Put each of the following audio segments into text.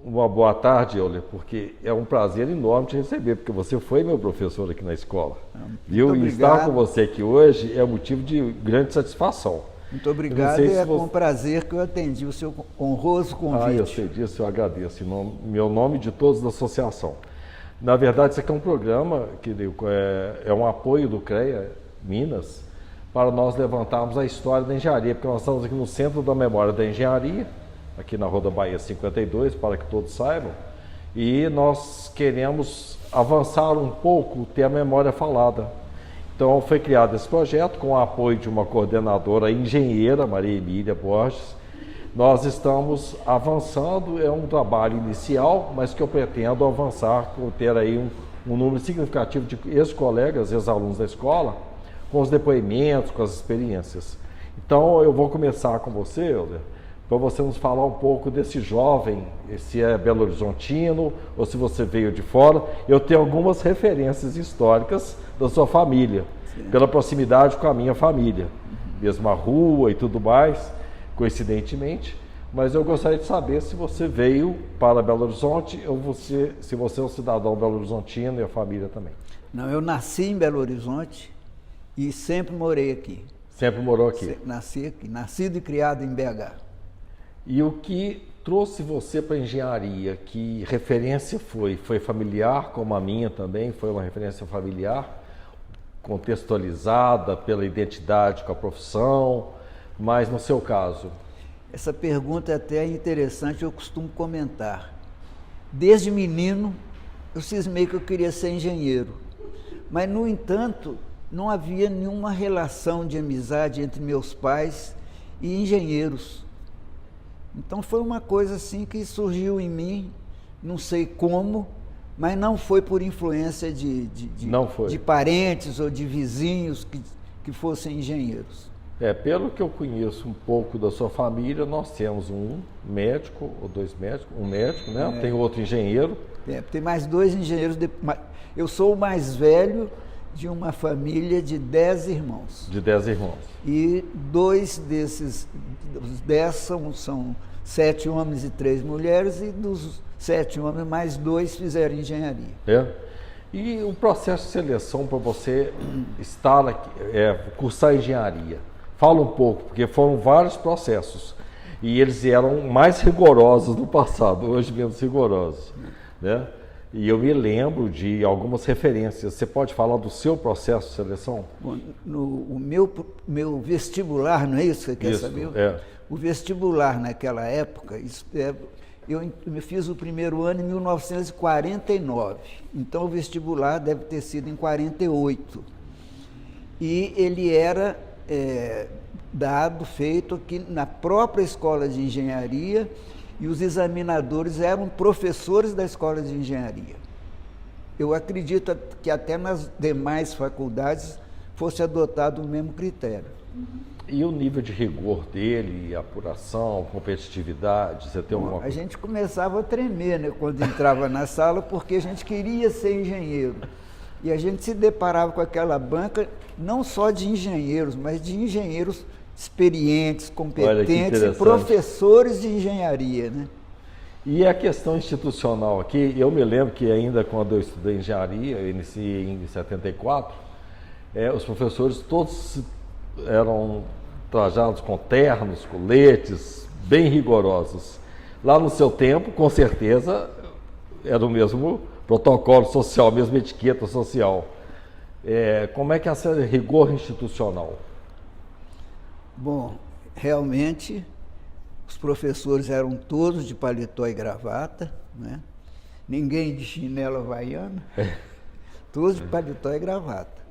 Uma boa tarde, Euler, porque é um prazer enorme te receber, porque você foi meu professor aqui na escola. Viu? E estar com você aqui hoje é motivo de grande satisfação. Muito obrigado, com prazer que eu atendi o seu honroso convite. Eu sei disso, eu agradeço, em meu nome e de todos da associação. Na verdade, isso aqui é um programa que é um apoio do CREA Minas para nós levantarmos a história da engenharia, porque nós estamos aqui no Centro da Memória da Engenharia, aqui na Rua da Bahia 52, para que todos saibam, e nós queremos avançar um pouco, ter a memória falada. Então foi criado esse projeto com o apoio de uma coordenadora engenheira, Maria Emília Borges. Nós estamos avançando, é um trabalho inicial, mas que eu pretendo avançar, ter aí um número significativo de ex-colegas, ex-alunos da escola, com os depoimentos, com as experiências. Então eu vou começar com você, Euler, para você nos falar um pouco desse jovem, se é Belo Horizontino ou se você veio de fora. Eu tenho algumas referências históricas da sua família, pela proximidade com a minha família, mesma rua e tudo mais, coincidentemente, mas eu gostaria de saber se você veio para Belo Horizonte ou se você é um cidadão belo-horizontino e a família também. Não, eu nasci em Belo Horizonte e sempre morei aqui. Sempre morou aqui? Nasci aqui, nascido e criado em BH. E o que trouxe você para a engenharia? Que referência foi? Foi familiar, como a minha também? Foi uma referência familiar, contextualizada pela identidade com a profissão, mas no seu caso? Essa pergunta é até interessante, eu costumo comentar. Desde menino, eu cismei que eu queria ser engenheiro, mas, no entanto, não havia nenhuma relação de amizade entre meus pais e engenheiros. Então foi uma coisa assim que surgiu em mim, não sei como, mas não foi por influência de parentes ou de vizinhos que fossem engenheiros. Pelo que eu conheço um pouco da sua família, nós temos um médico ou dois médicos, um médico, né? Tem outro engenheiro. Tem mais dois engenheiros. Eu sou o mais velho de uma família de 10 irmãos. De 10 irmãos. E 2 desses, os 10 são 7 homens e 3 mulheres, e dos 7 homens, mais 2 fizeram engenharia. E o processo de seleção para você estar aqui, cursar engenharia? Fala um pouco, porque foram vários processos. E eles eram mais rigorosos no passado, hoje menos rigorosos, né? E eu me lembro de algumas referências. Você pode falar do seu processo de seleção? Bom, o meu vestibular, não é isso que você quer saber? O vestibular naquela época, eu fiz o primeiro ano em 1949. Então o vestibular deve ter sido em 48. E ele era feito aqui na própria escola de engenharia, e os examinadores eram professores da escola de engenharia. Eu acredito que até nas demais faculdades fosse adotado o mesmo critério. E o nível de rigor dele, apuração, competitividade, você tem alguma coisa? A gente começava a tremer, né, quando entrava na sala, porque a gente queria ser engenheiro. E a gente se deparava com aquela banca, não só de engenheiros, mas de engenheiros experientes, competentes e professores de engenharia, né? E a questão institucional aqui, eu me lembro que ainda quando eu estudei engenharia, eu iniciei em 74, os professores todos eram trajados com ternos, coletes, bem rigorosos. Lá no seu tempo, com certeza, era o mesmo protocolo social, a mesma etiqueta social. Como é que é esse rigor institucional? Bom, realmente, os professores eram todos de paletó e gravata, né? Ninguém de chinelo havaiana, todos de paletó e gravata.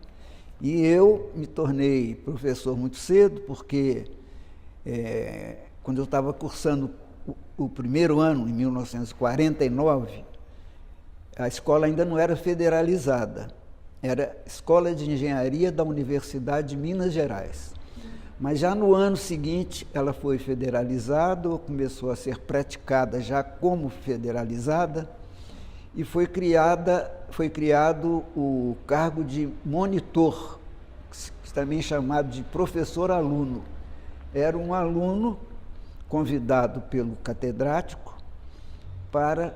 E eu me tornei professor muito cedo, porque quando eu estava cursando o primeiro ano, em 1949, a escola ainda não era federalizada, era Escola de Engenharia da Universidade de Minas Gerais. Mas já no ano seguinte ela foi federalizada, ou começou a ser praticada já como federalizada, e foi criado o cargo de monitor, também chamado de professor-aluno. Era um aluno convidado pelo catedrático para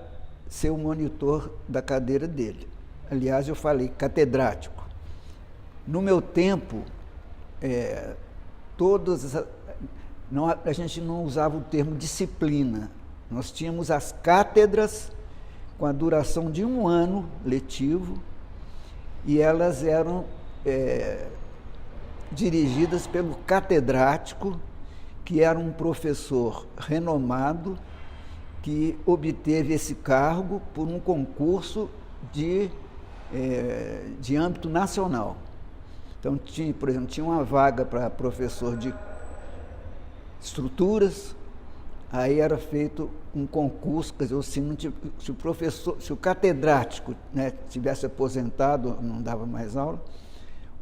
ser o monitor da cadeira dele. Aliás, eu falei catedrático. No meu tempo, a gente não usava o termo disciplina. Nós tínhamos as cátedras com a duração de 1 ano letivo, e elas eram dirigidas pelo catedrático, que era um professor renomado, que obteve esse cargo por um concurso de âmbito nacional. Então, por exemplo, tinha uma vaga para professor de estruturas, aí era feito um concurso, quer dizer, se o catedrático, né, tivesse aposentado, não dava mais aula,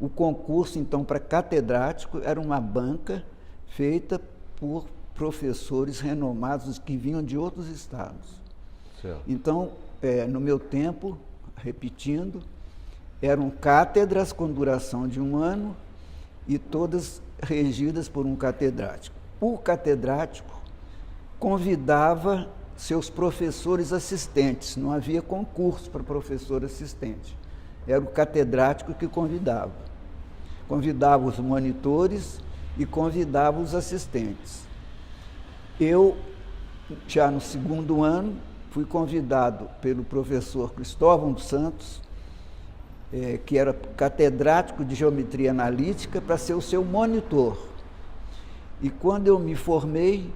o concurso, então, para catedrático era uma banca feita por professores renomados que vinham de outros estados. Certo. Então, no meu tempo, repetindo, eram cátedras com duração de 1 ano e todas regidas por um catedrático. O catedrático convidava seus professores assistentes, não havia concurso para professor assistente, era o catedrático que convidava. Convidava os monitores e convidava os assistentes. Eu, já no 2º ano, fui convidado pelo professor Cristóvão dos Santos, que era catedrático de geometria analítica, para ser o seu monitor. E quando eu me formei,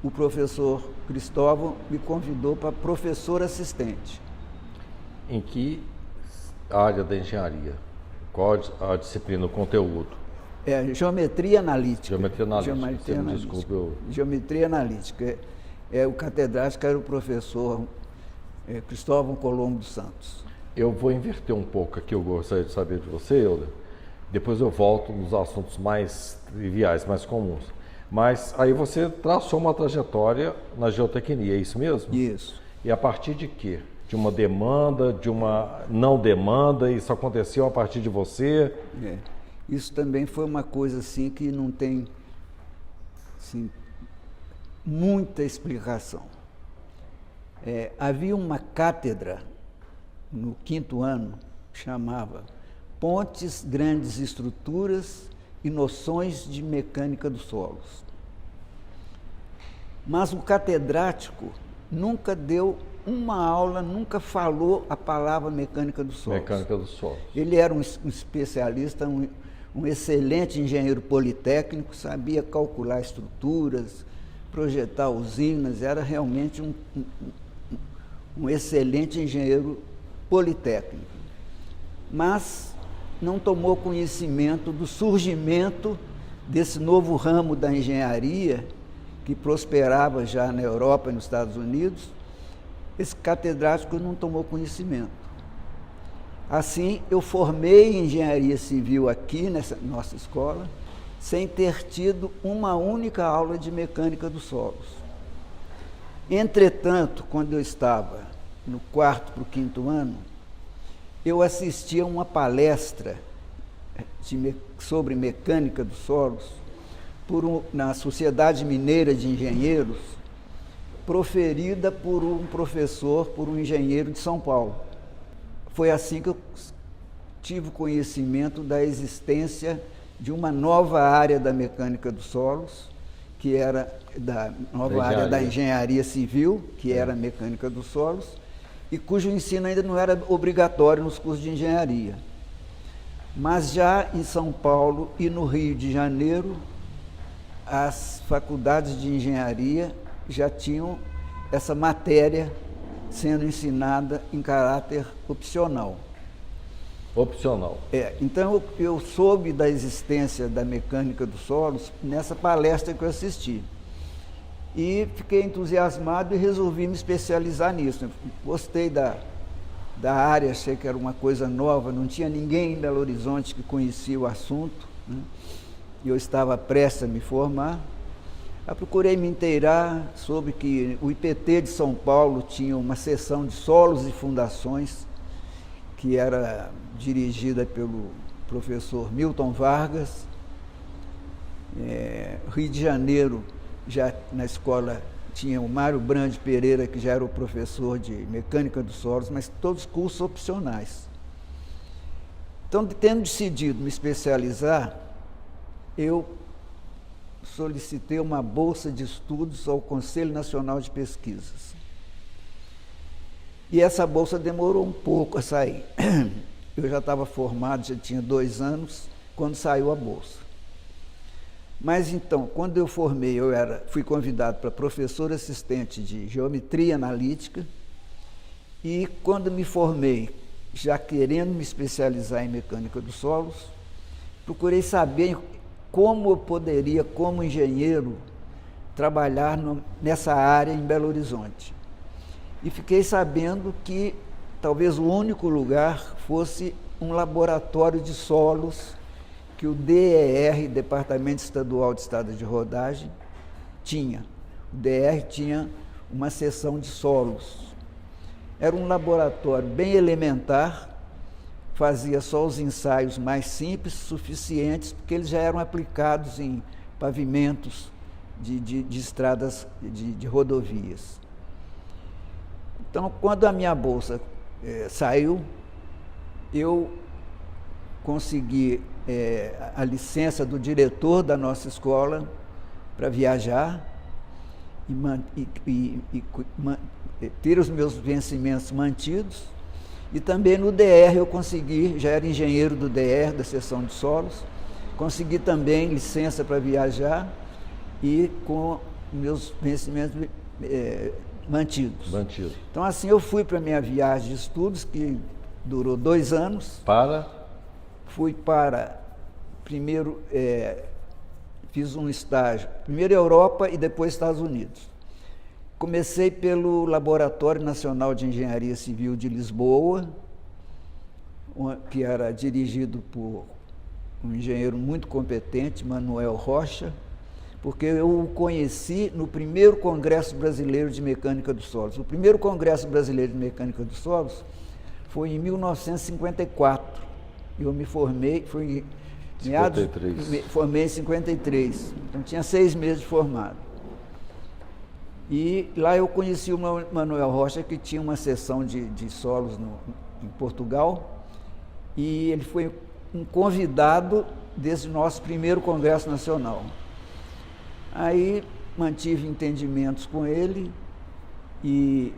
o professor Cristóvão me convidou para professor assistente. Em que área da engenharia? Qual a disciplina, o conteúdo? Geometria analítica. Geometria analítica. Desculpe. Geometria analítica. O catedrático era o professor Cristóvão Colombo dos Santos. Eu vou inverter um pouco aqui, eu gostaria de saber de você, Euler. Depois eu volto nos assuntos mais triviais, mais comuns. Mas aí você traçou uma trajetória na geotecnia, é isso mesmo? Isso. E a partir de quê? De uma demanda, de uma não demanda, isso aconteceu a partir de você? Isso também foi uma coisa assim que não tem assim, muita explicação. Havia uma cátedra no 5º ano, chamava Pontes, Grandes Estruturas e Noções de Mecânica dos Solos. Mas o catedrático nunca deu uma aula, nunca falou a palavra mecânica dos solos. Mecânica dos solos. Ele era um especialista, um excelente engenheiro politécnico, sabia calcular estruturas, projetar usinas, era realmente um excelente engenheiro politécnico. Mas não tomou conhecimento do surgimento desse novo ramo da engenharia que prosperava já na Europa e nos Estados Unidos. Esse catedrático não tomou conhecimento. Assim, eu formei em engenharia civil aqui nessa nossa escola, sem ter tido uma única aula de mecânica dos solos. Entretanto, quando eu estava no 4º para o 5º ano, eu assisti a uma palestra sobre mecânica dos solos na Sociedade Mineira de Engenheiros, proferida por um professor, por um engenheiro de São Paulo. Foi assim que eu tive conhecimento da existência de uma nova área da mecânica dos solos, que era da nova área da engenharia civil, que era a mecânica dos solos, e cujo ensino ainda não era obrigatório nos cursos de engenharia. Mas já em São Paulo e no Rio de Janeiro, as faculdades de engenharia já tinham essa matéria sendo ensinada em caráter opcional. Opcional. Então eu soube da existência da mecânica dos solos nessa palestra que eu assisti. E fiquei entusiasmado e resolvi me especializar nisso. Gostei da área, achei que era uma coisa nova, não tinha ninguém em Belo Horizonte que conhecia o assunto, né? E eu estava prestes a me formar. Eu procurei me inteirar, soube que o IPT de São Paulo tinha uma seção de solos e fundações, que era dirigida pelo professor Milton Vargas. Rio de Janeiro, já na escola tinha o Mário Brande Pereira, que já era o professor de mecânica dos solos, mas todos cursos opcionais. Então, tendo decidido me especializar, eu solicitei uma bolsa de estudos ao Conselho Nacional de Pesquisas. E essa bolsa demorou um pouco a sair. Eu já estava formado, já tinha 2 anos, quando saiu a bolsa. Mas então, quando eu formei, fui convidado para professor assistente de geometria analítica, e quando me formei, já querendo me especializar em mecânica dos solos, procurei saber como eu poderia, como engenheiro, trabalhar nessa área em Belo Horizonte. E fiquei sabendo que talvez o único lugar fosse um laboratório de solos que o DER, Departamento Estadual de Estrada de Rodagem, tinha. O DER tinha uma seção de solos. Era um laboratório bem elementar, fazia só os ensaios mais simples, suficientes, porque eles já eram aplicados em pavimentos de estradas, de rodovias. Então, quando a minha bolsa saiu, eu consegui a licença do diretor da nossa escola para viajar e ter os meus vencimentos mantidos. E também no DR eu consegui, já era engenheiro do DR, da seção de solos, consegui também licença para viajar e com meus vencimentos mantidos. Então, assim, eu fui para a minha viagem de estudos, que durou 2 anos. Fui para, primeiro, fiz um estágio, primeiro Europa e depois Estados Unidos. Comecei pelo Laboratório Nacional de Engenharia Civil de Lisboa, que era dirigido por um engenheiro muito competente, Manuel Rocha, porque eu o conheci no primeiro Congresso Brasileiro de Mecânica dos Solos. O primeiro Congresso Brasileiro de Mecânica dos Solos foi em 1954. Eu me formei, formei em 53, então tinha 6 meses de formado. E lá eu conheci o Manuel Rocha, que tinha uma seção de solos em Portugal, e ele foi um convidado desse nosso primeiro Congresso Nacional. Aí mantive entendimentos com ele, e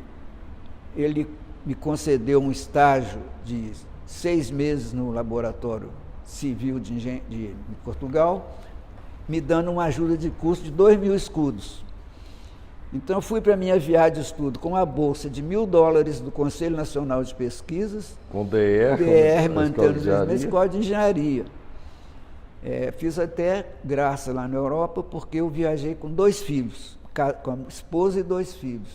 ele me concedeu um estágio de 6 meses no Laboratório Civil de Portugal, me dando uma ajuda de custo de 2.000 escudos. Então, eu fui para a minha viagem de estudo com a bolsa de $1.000 do Conselho Nacional de Pesquisas, com DR mantendo a escola de engenharia. Fiz até graça lá na Europa, porque eu viajei com 2 filhos, com a esposa e 2 filhos.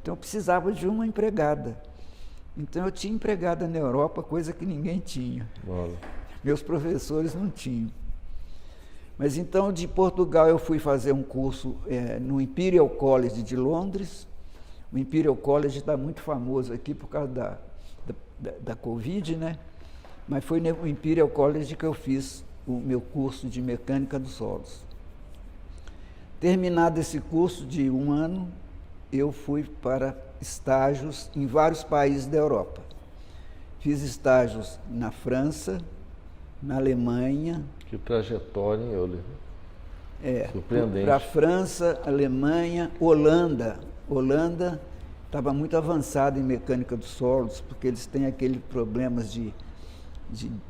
Então, eu precisava de uma empregada. Então, eu tinha empregada na Europa, coisa que ninguém tinha. Olha. Meus professores não tinham. Mas então, de Portugal, eu fui fazer um curso no Imperial College de Londres. O Imperial College está muito famoso aqui por causa da Covid, né? Mas foi no Imperial College que eu fiz o meu curso de mecânica dos solos. Terminado esse curso de 1 ano, eu fui para estágios em vários países da Europa. Fiz estágios na França, na Alemanha. Que trajetória, hein, Euler? Surpreendente. Para a França, Alemanha, Holanda. Holanda estava muito avançada em mecânica dos solos, porque eles têm aqueles problemas de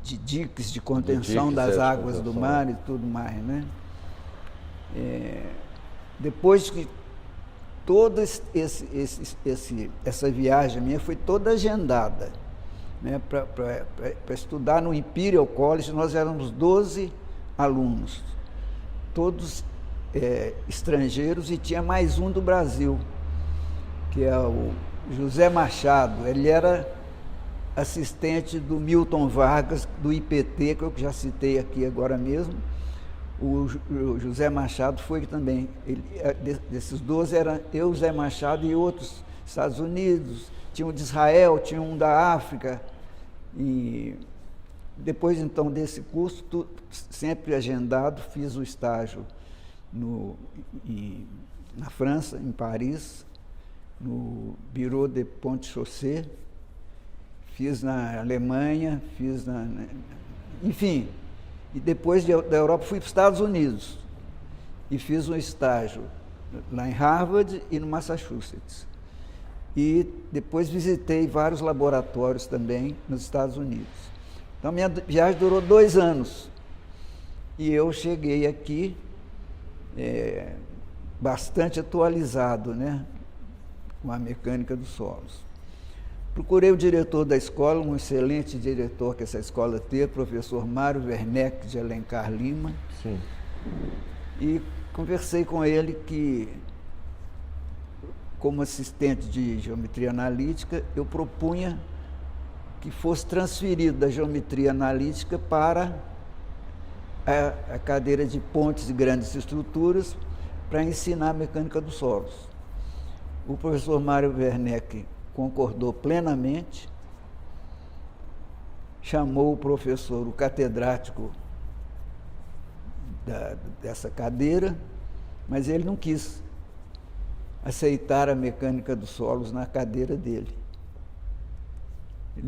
diques, de contenção das águas do mar e tudo mais, né? Depois que toda essa viagem minha foi toda agendada, né, para estudar no Imperial College. Nós éramos 12 alunos, todos estrangeiros, e tinha mais um do Brasil, que é o José Machado. Ele era assistente do Milton Vargas, do IPT, que eu já citei aqui agora mesmo. O José Machado foi também, desses 12 era eu, Zé Machado e outros, Estados Unidos, tinha um de Israel, tinha um da África. E depois, então, desse curso, sempre agendado, fiz o estágio na França, em Paris, no Bureau de Pont-Chaussée, fiz na Alemanha, enfim, e depois da Europa fui para os Estados Unidos e fiz um estágio lá em Harvard e no Massachusetts. E depois visitei vários laboratórios também nos Estados Unidos. Então, minha viagem durou 2 anos. E eu cheguei aqui bastante atualizado, né, com a mecânica dos solos. Procurei o diretor da escola, um excelente diretor que essa escola teve, professor Mário Werneck de Alencar Lima. Sim. E conversei com ele que, como assistente de geometria analítica, eu propunha que fosse transferido da geometria analítica para a cadeira de pontes e grandes estruturas para ensinar a mecânica dos solos. O professor Mário Werneck concordou plenamente, chamou o professor, o catedrático dessa cadeira, mas ele não quis aceitar a mecânica dos solos na cadeira dele. Ele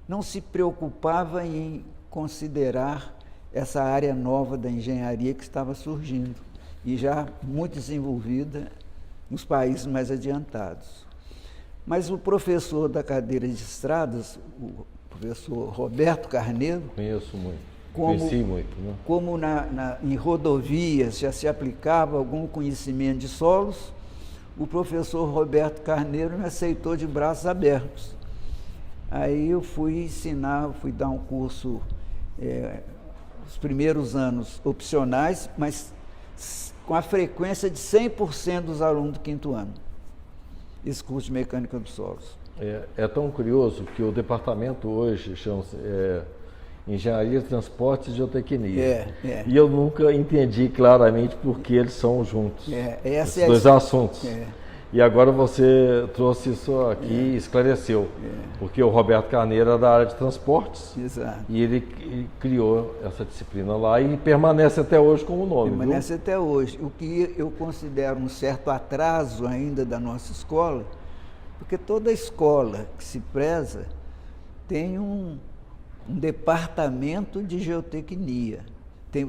não se preocupava em considerar essa área nova da engenharia que estava surgindo e já muito desenvolvida nos países mais adiantados. Mas o professor da cadeira de estradas, o professor Roberto Carneiro, conheci muito, né? Como em rodovias já se aplicava algum conhecimento de solos, o professor Roberto Carneiro me aceitou de braços abertos. Aí eu fui dar um curso, os primeiros anos opcionais, mas com a frequência de 100% dos alunos do 5º ano, esse curso de mecânica dos solos. É tão curioso que o departamento hoje chama-se Engenharia, Transportes e Geotecnia. E eu nunca entendi claramente por que eles são juntos, esses dois assuntos. E agora você trouxe isso aqui e esclareceu, porque o Roberto Carneiro é da área de transportes. Exato. E ele criou essa disciplina lá e permanece até hoje como nome. Permanece até hoje, o que eu considero um certo atraso ainda da nossa escola, porque toda escola que se preza tem um departamento de geotecnia.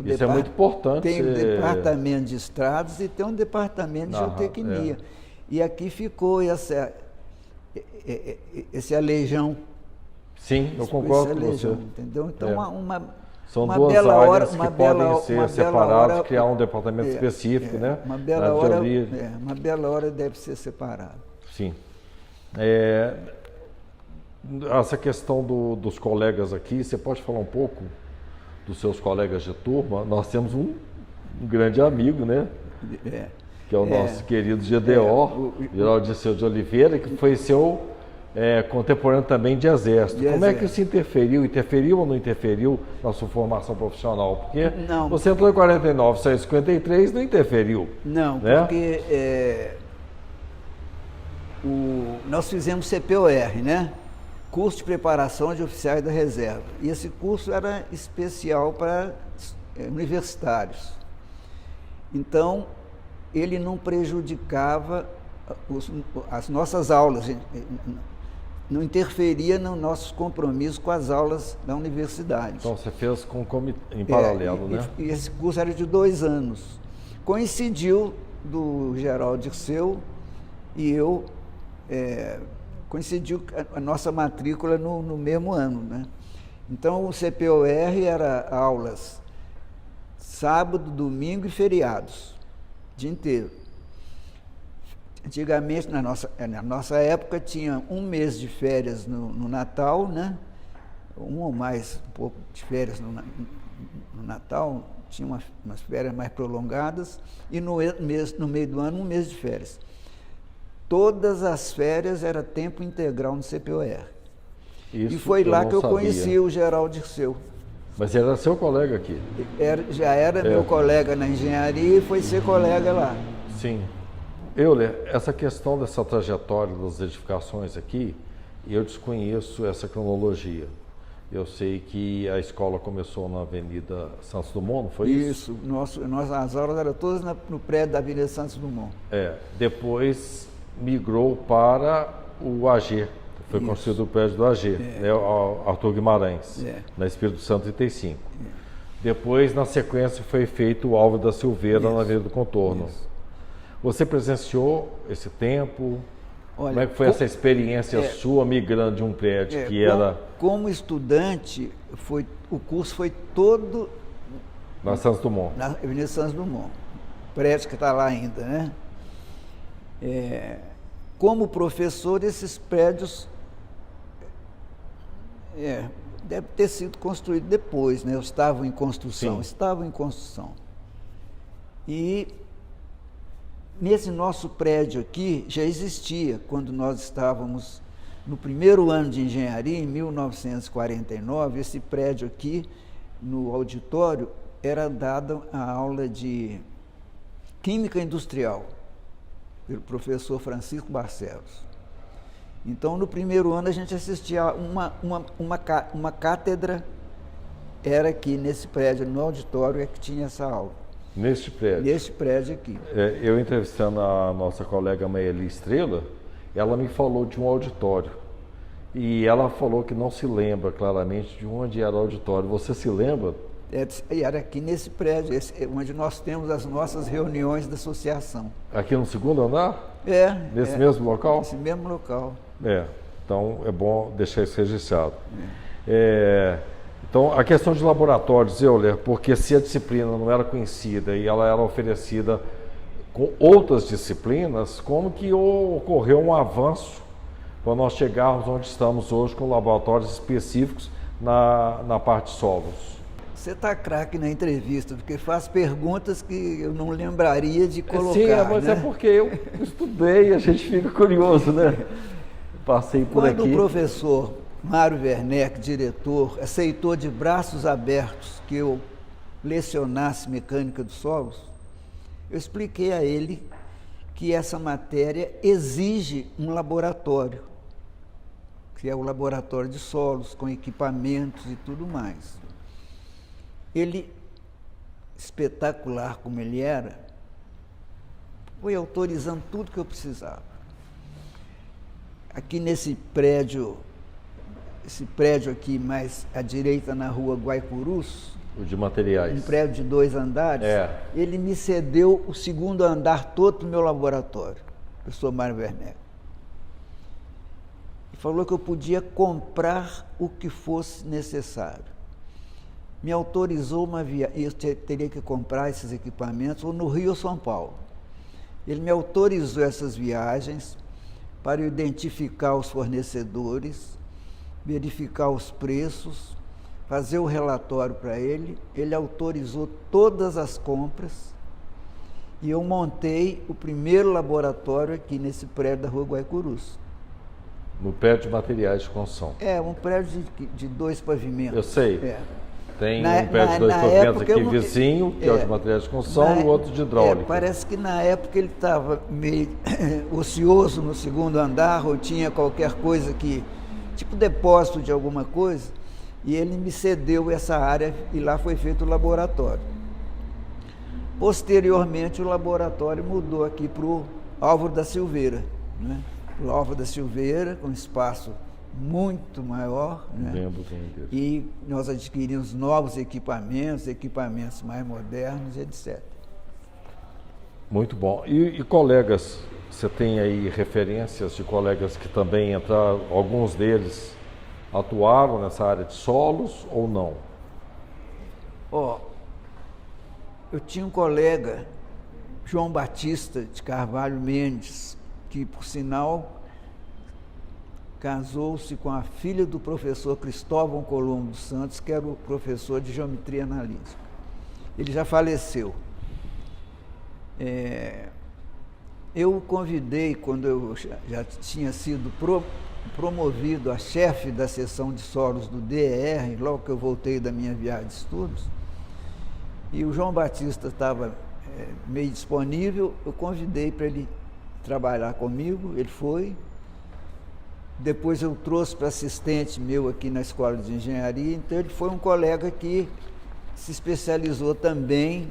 Isso é muito importante. Tem um departamento de estradas e tem um departamento de geotecnia. E aqui ficou esse aleijão. Sim, eu concordo com você. Entendeu? Então, são duas áreas que podem ser separadas, criar um departamento específico, né? Uma bela hora deve ser separado. Sim. Essa questão dos colegas aqui, você pode falar um pouco dos seus colegas de turma? Nós temos um grande amigo, né? Que é o nosso querido GDO, Geraldo Dirceu de Oliveira, que foi seu contemporâneo também de exército. Como é que isso interferiu ou não interferiu na sua formação profissional? Porque você entrou em 49, saiu em 53, não interferiu. Não, né? Porque nós fizemos CPOR, né? Curso de Preparação de Oficiais da Reserva. E esse curso era especial para universitários. Então, ele não prejudicava as nossas aulas, não interferia nos nossos compromissos com as aulas da universidade. Então, você fez em paralelo, né? E esse curso era de 2 anos. Coincidiu do Geraldo Dirceu e eu... coincidiu a nossa matrícula no mesmo ano, né? Então, o CPOR era aulas sábado, domingo e feriados, o dia inteiro. Antigamente, na nossa época, tinha 1 mês de férias no Natal, né? Um pouco de férias no Natal, tinha umas férias mais prolongadas, e no meio do ano, 1 mês de férias. Todas as férias era tempo integral no CPOR. E foi lá que eu conheci o Geraldo Dirceu. Mas ele era seu colega aqui? Já era meu colega na engenharia e foi ser colega lá. Sim. Euler, essa questão dessa trajetória das edificações aqui, eu desconheço essa cronologia. Eu sei que a escola começou na Avenida Santos Dumont, não foi isso? Isso, as aulas eram todas no prédio da Avenida Santos Dumont. Depois migrou para o AG, foi construído o prédio do AG, né, o Arthur Guimarães, na Espírito Santo 35. Depois, na sequência, foi feito o Álvaro da Silveira na Avenida do Contorno. Isso. Você presenciou esse tempo? Olha, como é que foi essa experiência sua migrando de um prédio que era... Como estudante, o curso foi todo... Na Santos Dumont. Na Avenida Santos Dumont. Prédio que está lá ainda, né? Como professor, esses prédios... deve ter sido construído depois, né? Estavam em construção. Sim. Estavam em construção. E... nesse nosso prédio aqui, já existia, quando nós estávamos no primeiro ano de engenharia, em 1949, esse prédio aqui, no auditório, era dada a aula de Química Industrial, pelo professor Francisco Barcelos. Então, no primeiro ano, a gente assistia a uma cátedra, era aqui nesse prédio, no auditório, é que tinha essa aula. Neste prédio? Neste prédio aqui. Eu entrevistando a nossa colega Maeli Estrela, ela me falou de um auditório. E ela falou que não se lembra claramente de onde era o auditório. Você se lembra? Era aqui nesse prédio, onde nós temos as nossas reuniões da associação. Aqui no segundo andar? Nesse mesmo local? Nesse mesmo local. Então é bom deixar isso registrado. Então, a questão de laboratórios, Euler, porque se a disciplina não era conhecida e ela era oferecida com outras disciplinas, como que ocorreu um avanço para nós chegarmos onde estamos hoje com laboratórios específicos na parte de solos? Você está craque na entrevista, porque faz perguntas que eu não lembraria de colocar. Sim, mas é porque eu estudei, a gente fica curioso, né? Passei por aqui. Quando o professor Mário Werneck, diretor, aceitou de braços abertos que eu lecionasse mecânica dos solos, eu expliquei a ele que essa matéria exige um laboratório, que é o laboratório de solos, com equipamentos e tudo mais. Ele, espetacular como ele era, foi autorizando tudo que eu precisava. Aqui nesse prédio, esse prédio aqui mais à direita na rua Guaicurus, o de materiais, um prédio de 2 andares, ele me cedeu o segundo andar todo do meu laboratório, o professor Mário Werneck. E falou que eu podia comprar o que fosse necessário. Me autorizou uma viagem, eu teria que comprar esses equipamentos ou no Rio ou São Paulo. Ele me autorizou essas viagens para identificar os fornecedores, verificar os preços, fazer o relatório para ele. Ele autorizou todas as compras e eu montei o primeiro laboratório aqui nesse prédio da rua Guaicurus. No prédio de materiais de construção? Um prédio de 2 pavimentos. Eu sei. Tem um prédio de 2 pavimentos aqui vizinho, que é o de materiais de construção, e o outro de hidráulica. Parece que na época ele estava meio ocioso no segundo andar, ou tinha qualquer coisa que, tipo depósito de alguma coisa, e ele me cedeu essa área e lá foi feito o laboratório. Posteriormente, o laboratório mudou aqui para o Álvaro da Silveira, né? O Álvaro da Silveira, com espaço muito maior, né? E nós adquirimos novos equipamentos mais modernos, etc. Muito bom. E colegas, você tem aí referências de colegas que também entraram, alguns deles atuaram nessa área de solos ou não? Eu tinha um colega, João Batista de Carvalho Mendes, que, por sinal, casou-se com a filha do professor Cristóvão Colombo dos Santos, que era o professor de geometria analítica. Ele já faleceu. Eu o convidei, quando eu já tinha sido promovido a chefe da seção de solos do DER, logo que eu voltei da minha viagem de estudos, e o João Batista estava meio disponível, eu convidei para ele trabalhar comigo, ele foi. Depois eu trouxe para assistente meu aqui na escola de engenharia, então ele foi um colega que se especializou também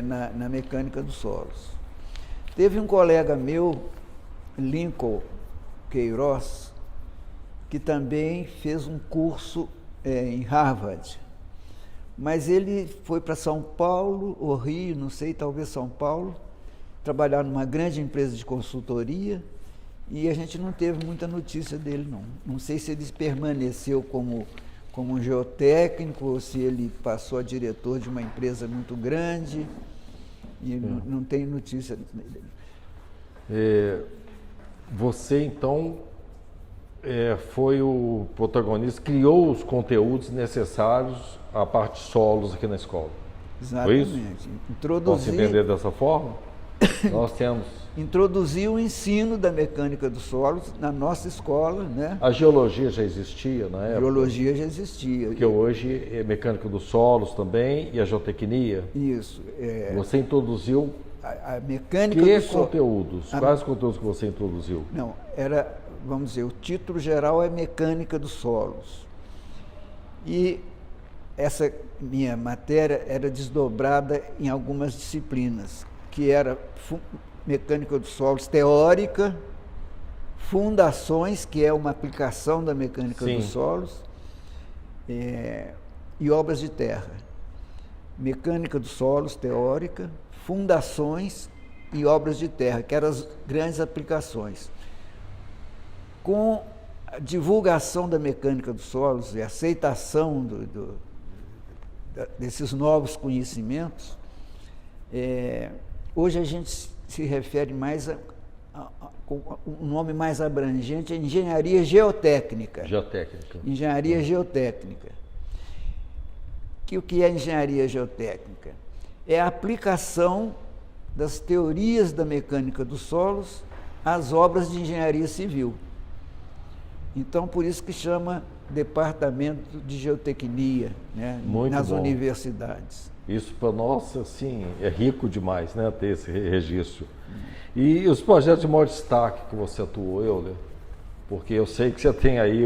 na mecânica dos solos. Teve um colega meu, Lincoln Queiroz, que também fez um curso em Harvard, mas ele foi para São Paulo, ou Rio, não sei, talvez São Paulo, trabalhar numa grande empresa de consultoria, e a gente não teve muita notícia dele, não. Não sei se ele permaneceu como um geotécnico, ou se ele passou a diretor de uma empresa muito grande, e não tem notícia dele. Você, então, foi o protagonista, criou os conteúdos necessários à parte de solos aqui na escola. Exatamente. Foi isso? Posso entender dessa forma? Nós temos... Introduziu o ensino da mecânica dos solos na nossa escola, né? A geologia já existia na época? Geologia já existia. Porque hoje é mecânica dos solos também e a geotecnia. Isso. Você introduziu a mecânica dos conteúdos? Quais conteúdos que você introduziu? Não, vamos dizer, o título geral é mecânica dos solos. E essa minha matéria era desdobrada em algumas disciplinas, que era mecânica dos solos teórica, fundações, que é uma aplicação da mecânica dos solos, e obras de terra. Mecânica dos solos teórica, fundações e obras de terra, que eram as grandes aplicações. Com a divulgação da mecânica dos solos e a aceitação desses novos conhecimentos, hoje a gente se refere mais com um nome mais abrangente, a engenharia geotécnica. Engenharia geotécnica. O que é engenharia geotécnica? É a aplicação das teorias da mecânica dos solos às obras de engenharia civil. Então, por isso que chama Departamento de Geotecnia, né, nas universidades. Isso para nós, assim, é rico demais, né, ter esse registro. E os projetos de maior destaque que você atuou, Euler? Porque eu sei que você tem aí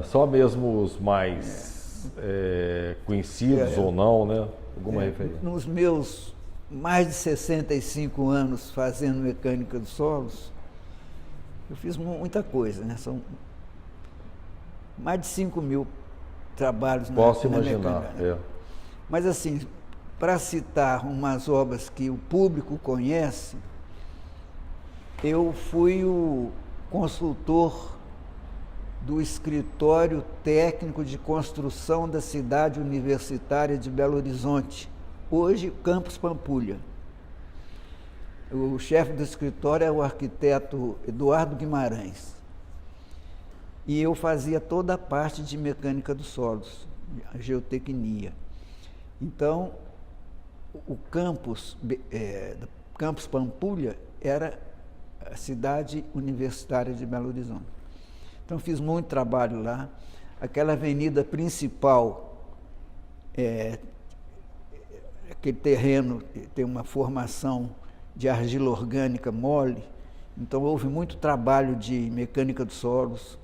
só mesmo os mais conhecidos ou não, né? Alguma referência? Nos meus mais de 65 anos fazendo mecânica dos solos, eu fiz muita coisa, né? São mais de 5.000 trabalhos Posso imaginar, Mas assim, para citar umas obras que o público conhece, eu fui o consultor do Escritório Técnico de Construção da Cidade Universitária de Belo Horizonte, hoje Campus Pampulha. O chefe do escritório é o arquiteto Eduardo Guimarães. E eu fazia toda a parte de mecânica dos solos, a geotecnia. Então, o campus Pampulha era a cidade universitária de Belo Horizonte. Então, fiz muito trabalho lá. Aquela avenida principal, aquele terreno tem uma formação de argila orgânica mole, então houve muito trabalho de mecânica dos solos,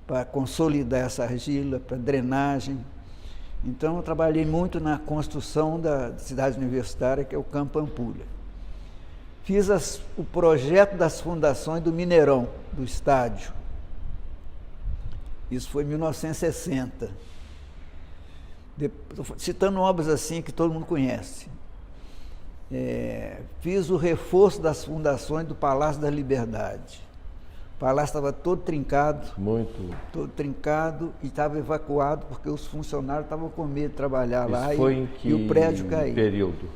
para consolidar essa argila, para drenagem. Então, eu trabalhei muito na construção da cidade universitária, que é o Campo Pampulha. Fiz o projeto das fundações do Mineirão, do estádio. Isso foi em 1960. Estou citando obras assim que todo mundo conhece. Fiz o reforço das fundações do Palácio da Liberdade. O palácio estava todo trincado. Todo trincado e estava evacuado porque os funcionários estavam com medo de trabalhar lá e o prédio caiu. Período?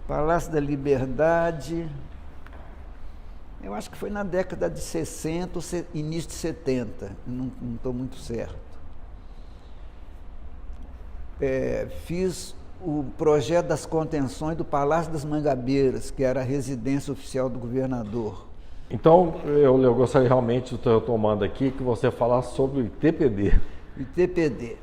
Palácio da Liberdade, eu acho que foi na década de 60, início de 70, não estou muito certo. Fiz o projeto das contenções do Palácio das Mangabeiras, que era a residência oficial do governador. Então, eu gostaria realmente, estou retomando aqui, que você falasse sobre o ITPD. ITPD.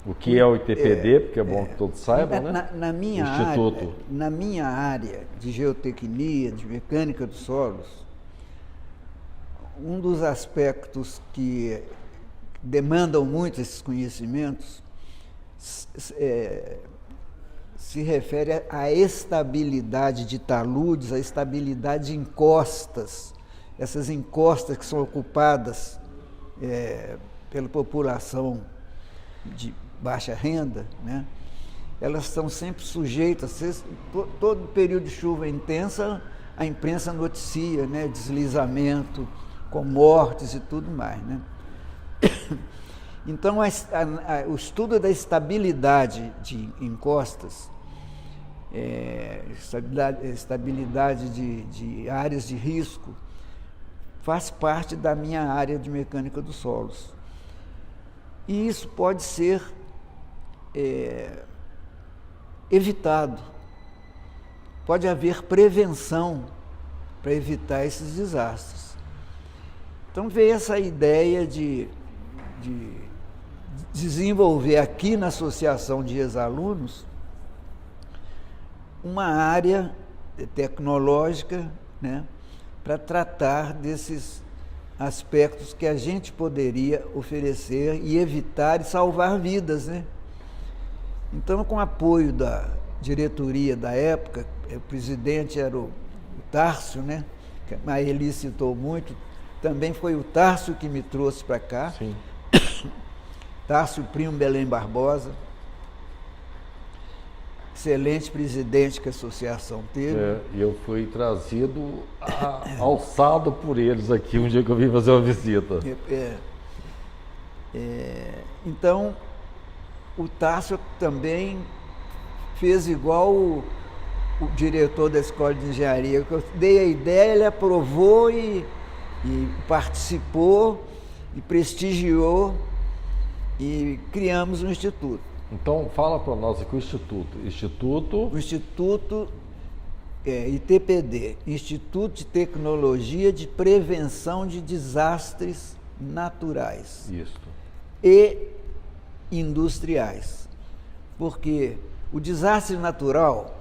O que é o ITPD, porque é bom que todos saibam, né? Na minha Instituto. área, na minha área de geotecnia, de mecânica dos solos, um dos aspectos que demandam muito esses conhecimentos se refere à estabilidade de taludes, à estabilidade de encostas. Essas encostas que são ocupadas pela população de baixa renda, né? Elas estão sempre sujeitas, todo período de chuva intensa, a imprensa noticia, né? Deslizamento, com mortes e tudo mais, né? Então, o estudo da estabilidade de encostas, estabilidade de áreas de risco, faz parte da minha área de mecânica dos solos. E isso pode ser evitado. Pode haver prevenção para evitar esses desastres. Então veio essa ideia de desenvolver aqui na Associação de Ex-Alunos uma área tecnológica, né, para tratar desses aspectos que a gente poderia oferecer e evitar e salvar vidas, né? Então, com o apoio da diretoria da época, o presidente era o Tárcio, né? Que a Eli citou muito, também foi o Tárcio que me trouxe para cá. Sim. Tárcio Primo Belém Barbosa, excelente presidente que a associação teve. E eu fui trazido alçado por eles aqui um dia que eu vim fazer uma visita. Então, o Tárcio também fez igual o diretor da Escola de Engenharia, que eu dei a ideia, ele aprovou e participou e prestigiou e criamos um instituto. Então, fala para nós aqui o Instituto. O Instituto ITPD, Instituto de Tecnologia de Prevenção de Desastres Naturais. Isso. E industriais. Porque o desastre natural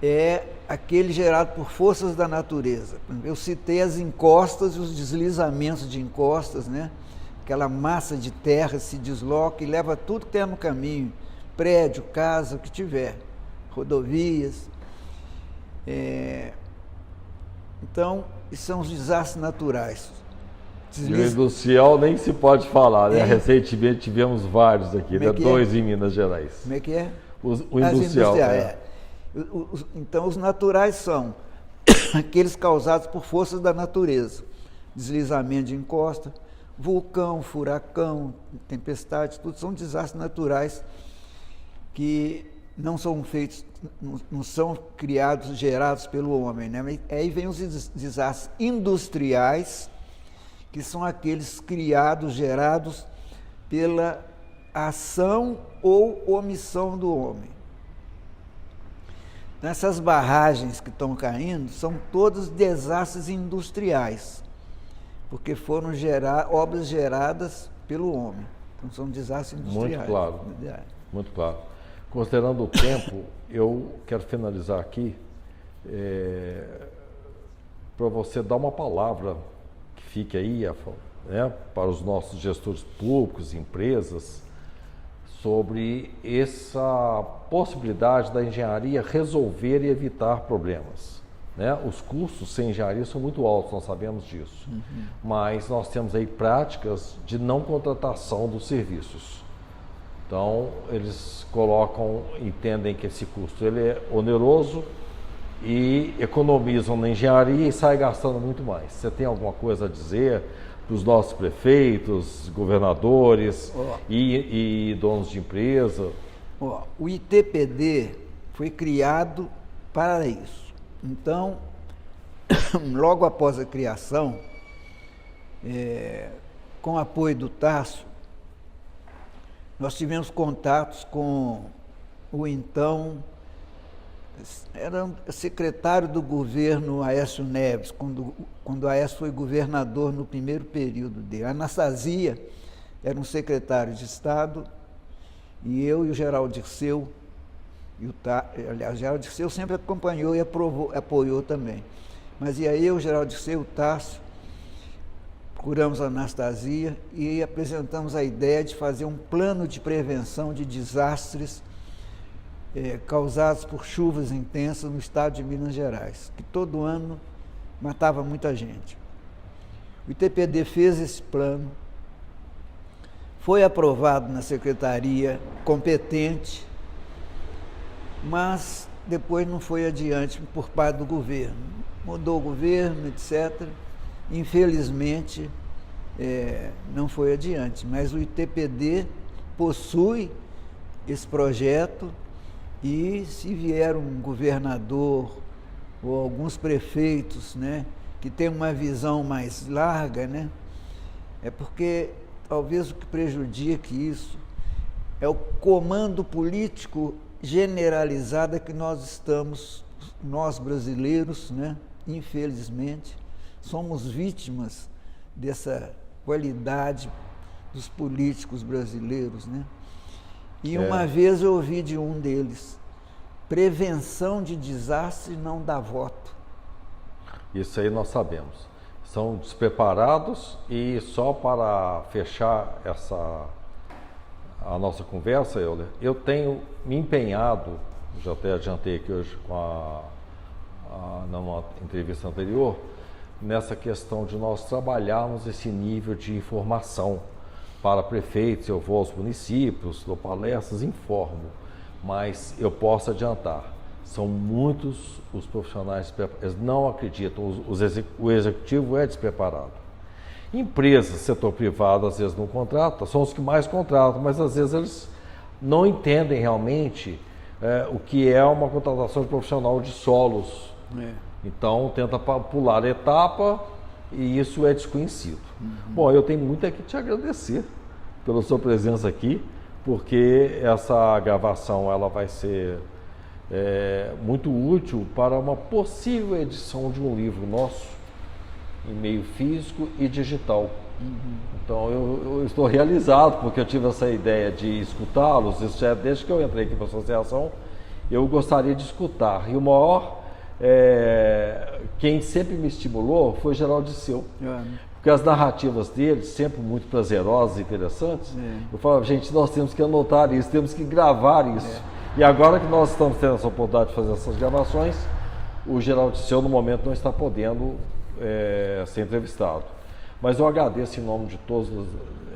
é aquele gerado por forças da natureza. Eu citei as encostas e os deslizamentos de encostas, né? Aquela massa de terra se desloca e leva tudo que tem no caminho, prédio, casa, o que tiver, rodovias. Então, são os desastres naturais. E o industrial nem se pode falar, né? Recentemente tivemos vários aqui, né? 2 em Minas Gerais. Como é que é? O industrial. Então, os naturais são aqueles causados por forças da natureza. Deslizamento de encosta, vulcão, furacão, tempestade, tudo são desastres naturais que não são feitos, não são criados, gerados pelo homem, né? Aí vem os desastres industriais, que são aqueles criados, gerados pela ação ou omissão do homem. Essas barragens que estão caindo são todos desastres industriais, porque foram obras geradas pelo homem. Então são desastres industriais. Muito claro, muito claro. Considerando o tempo, eu quero finalizar aqui para você dar uma palavra que fique aí, né, para os nossos gestores públicos, empresas, sobre essa possibilidade da engenharia resolver e evitar problemas. Né? Os custos sem engenharia são muito altos, nós sabemos disso. Mas nós temos aí práticas de não contratação dos serviços. Então, eles entendem que esse custo ele é oneroso e economizam na engenharia e saem gastando muito mais. Você tem alguma coisa a dizer para os nossos prefeitos, governadores e donos de empresa? O ITPD foi criado para isso. Então, logo após a criação, com o apoio do Tárcio, nós tivemos contatos com o então, era secretário do governo Aécio Neves, quando Aécio foi governador no primeiro período dele. A Anastasia era um secretário de Estado e eu e o Geraldo Dirceu, aliás, o Geraldo Dirceu sempre acompanhou e apoiou também. Mas e aí eu, o Geraldo Dirceu, o Tasso, procuramos a Anastasia e apresentamos a ideia de fazer um plano de prevenção de desastres causados por chuvas intensas no estado de Minas Gerais, que todo ano matava muita gente. O ITPD fez esse plano, foi aprovado na secretaria competente, mas depois não foi adiante por parte do governo. Mudou o governo, etc. Infelizmente, não foi adiante, mas o ITPD possui esse projeto e se vier um governador ou alguns prefeitos, né, que tem uma visão mais larga, né, é porque talvez o que prejudique isso é o comando político generalizado que nós brasileiros, né, infelizmente, somos vítimas dessa qualidade dos políticos brasileiros, né? E uma vez eu ouvi de um deles: prevenção de desastre não dá voto. Isso aí nós sabemos. São despreparados. E só para fechar a nossa conversa, Euler, eu tenho me empenhado, já até adiantei aqui hoje numa entrevista anterior, nessa questão de nós trabalharmos esse nível de informação para prefeitos. Eu vou aos municípios, dou palestras, informo, mas eu posso adiantar, são muitos os profissionais, eles não acreditam, o executivo é despreparado. Empresas, setor privado, às vezes não contrata, são os que mais contratam, mas às vezes eles não entendem realmente o que é uma contratação de profissional de solos. Então tenta pular a etapa e isso é desconhecido. Bom, eu tenho muito aqui te agradecer pela sua presença aqui, porque essa gravação ela vai ser muito útil para uma possível edição de um livro nosso em meio físico e digital. Então eu estou realizado, porque eu tive essa ideia de escutá-los. Isso já desde que eu entrei aqui para a associação, eu gostaria de escutar. E o maior, quem sempre me estimulou foi o Geraldo Dirceu. Porque as narrativas dele, sempre muito prazerosas e interessantes, eu falava, gente, nós temos que anotar isso, temos que gravar isso. E agora que nós estamos tendo essa oportunidade de fazer essas gravações, o Geraldo Dirceu, no momento, não está podendo ser entrevistado. Mas eu agradeço em nome de todos,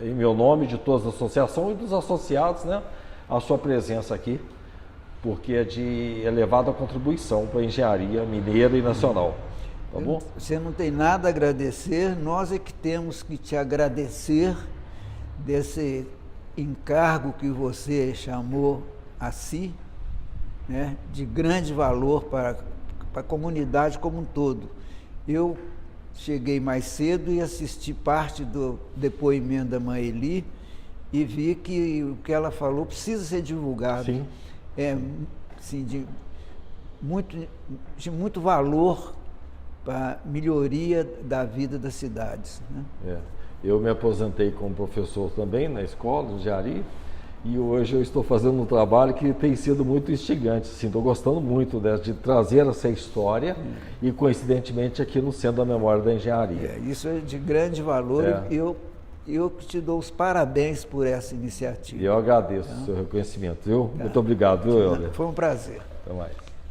em meu nome, de toda a associação e dos associados, né, a sua presença aqui, porque é de elevada contribuição para a engenharia mineira e nacional. Tá bom? Você não tem nada a agradecer, nós é que temos que te agradecer desse encargo que você chamou a si, né, de grande valor para a comunidade como um todo. Eu cheguei mais cedo e assisti parte do depoimento da Maeli e vi que o que ela falou precisa ser divulgado. Sim. Assim, de muito valor para a melhoria da vida das cidades, né? Eu me aposentei como professor também na escola de engenharia e hoje eu estou fazendo um trabalho que tem sido muito instigante. Estou gostando muito de trazer essa história e, coincidentemente, aqui no Centro da Memória da Engenharia. Isso é de grande valor. Eu que te dou os parabéns por essa iniciativa. E eu agradeço o seu reconhecimento, viu? Muito obrigado, viu, Euler? Foi um prazer. Até mais.